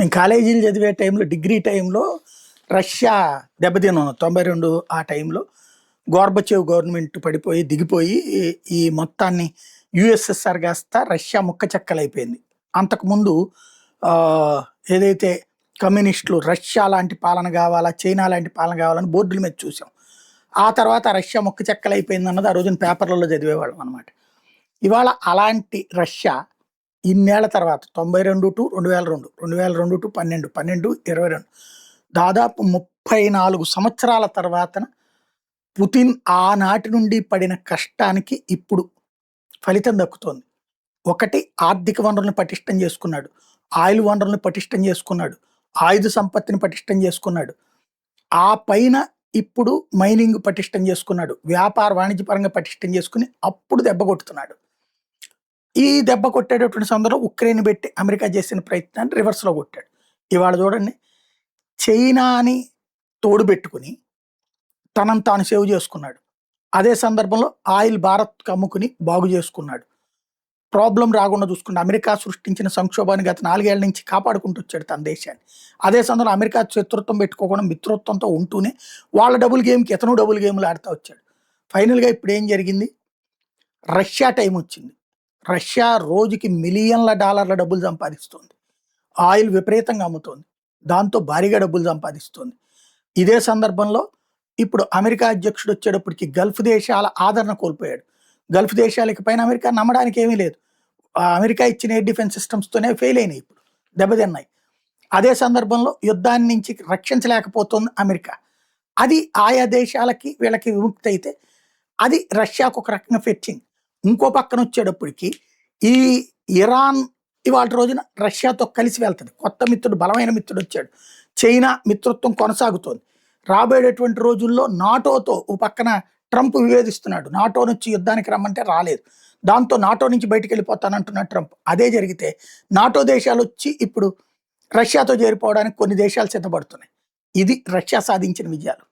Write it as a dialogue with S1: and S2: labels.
S1: నేను కాలేజీలు చదివే టైంలో, డిగ్రీ టైంలో రష్యా దెబ్బతిన్నాను 92 ఆ టైంలో. గోర్బచేవ్ గవర్నమెంట్ పడిపోయి, దిగిపోయి ఈ మొత్తాన్ని యుఎస్ఎస్ఆర్ కాస్త రష్యా ముక్క చెక్కలైపోయింది. అంతకుముందు ఏదైతే కమ్యూనిస్టులు రష్యా లాంటి పాలన కావాలా, చైనా లాంటి పాలన కావాలని బోర్డుల మీద చూసాం. ఆ తర్వాత రష్యా ముక్క చెక్కలైపోయింది అన్నది ఆ రోజున పేపర్లలో చదివేవాళ్ళం అనమాట. ఇవాళ అలాంటి రష్యా ఇన్నేళ్ల తర్వాత 92 టు 2002, 2002 టు 12, 12, 22 దాదాపు 34 సంవత్సరాల తర్వాతన పుతిన్ ఆనాటి నుండి పడిన కష్టానికి ఇప్పుడు ఫలితం దక్కుతోంది. ఒకటి, ఆర్థిక వనరులను పటిష్టం చేసుకున్నాడు, ఆయిల్ వనరులను పటిష్టం చేసుకున్నాడు, ఆయుధ సంపత్తిని పటిష్టం చేసుకున్నాడు. ఆ పైన ఇప్పుడు మైనింగ్ పటిష్టం చేసుకున్నాడు, వ్యాపార వాణిజ్యపరంగా పటిష్టం చేసుకుని అప్పుడు దెబ్బ కొట్టుతున్నాడు. ఈ దెబ్బ కొట్టేటటువంటి సందర్భంలో ఉక్రెయిన్ పెట్టి అమెరికా చేసిన ప్రయత్నాన్ని రివర్స్లో కొట్టాడు. ఇవాళ చూడండి, చైనాని తోడు పెట్టుకుని తనను తాను సేవ్ చేసుకున్నాడు. అదే సందర్భంలో ఆయిల్ భారత్కి అమ్ముకుని బాగు చేసుకున్నాడు. ప్రాబ్లం రాకుండా చూసుకున్నాడు. అమెరికా సృష్టించిన సంక్షోభాన్ని గత 4 ఏళ్ల నుంచి కాపాడుకుంటూ వచ్చాడు తన దేశాన్ని. అదే సందర్భంలో అమెరికా శత్రుత్వం పెట్టుకోకుండా మిత్రత్వంతో ఉంటూనే వాళ్ళ డబుల్ గేమ్కి ఇతను డబుల్ గేమ్లు ఆడుతూ వచ్చాడు. ఫైనల్గా ఇప్పుడు ఏం జరిగింది? రష్యా టైం వచ్చింది. రష్యా రోజుకి మిలియన్ల డాలర్ల డబ్బులు సంపాదిస్తుంది, ఆయిల్ విపరీతంగా అమ్ముతోంది, దాంతో భారీగా డబ్బులు సంపాదిస్తుంది. ఇదే సందర్భంలో ఇప్పుడు అమెరికా అధ్యక్షుడు వచ్చేటప్పటికి గల్ఫ్ దేశాల ఆదరణ కోల్పోయాడు. గల్ఫ్ దేశాలకి పైన అమెరికా నమ్మడానికి ఏమీ లేదు. అమెరికా ఇచ్చిన ఎయిర్ డిఫెన్స్ సిస్టమ్స్తోనే ఫెయిల్ అయినాయి, ఇప్పుడు దెబ్బతిన్నాయి. అదే సందర్భంలో యుద్ధాన్ని నుంచి రక్షించలేకపోతుంది అమెరికా. అది ఆయా దేశాలకి వీళ్ళకి విముక్తి అయితే అది రష్యాకు ఒక రకంగా ఫెచ్చింగ్. ఇంకో పక్కన వచ్చేటప్పటికి ఈ ఇరాన్ ఇవాళ రోజున రష్యాతో కలిసి వెళ్తుంది. కొత్త మిత్రుడు, బలమైన మిత్రుడు వచ్చాడు. చైనా మిత్రత్వం కొనసాగుతోంది. రాబోయేటటువంటి రోజుల్లో నాటోతో ఓ పక్కన ట్రంప్ వివేదిస్తున్నాడు. నాటో నుంచి యుద్ధానికి రమ్మంటే రాలేదు, దాంతో నాటో నుంచి బయటికి వెళ్ళిపోతానంటున్నాడు ట్రంప్. అదే జరిగితే నాటో దేశాలు వచ్చి ఇప్పుడు రష్యాతో చేరిపోవడానికి కొన్ని దేశాలు సిద్ధపడుతున్నాయి. ఇది రష్యా సాధించిన విజయాలు.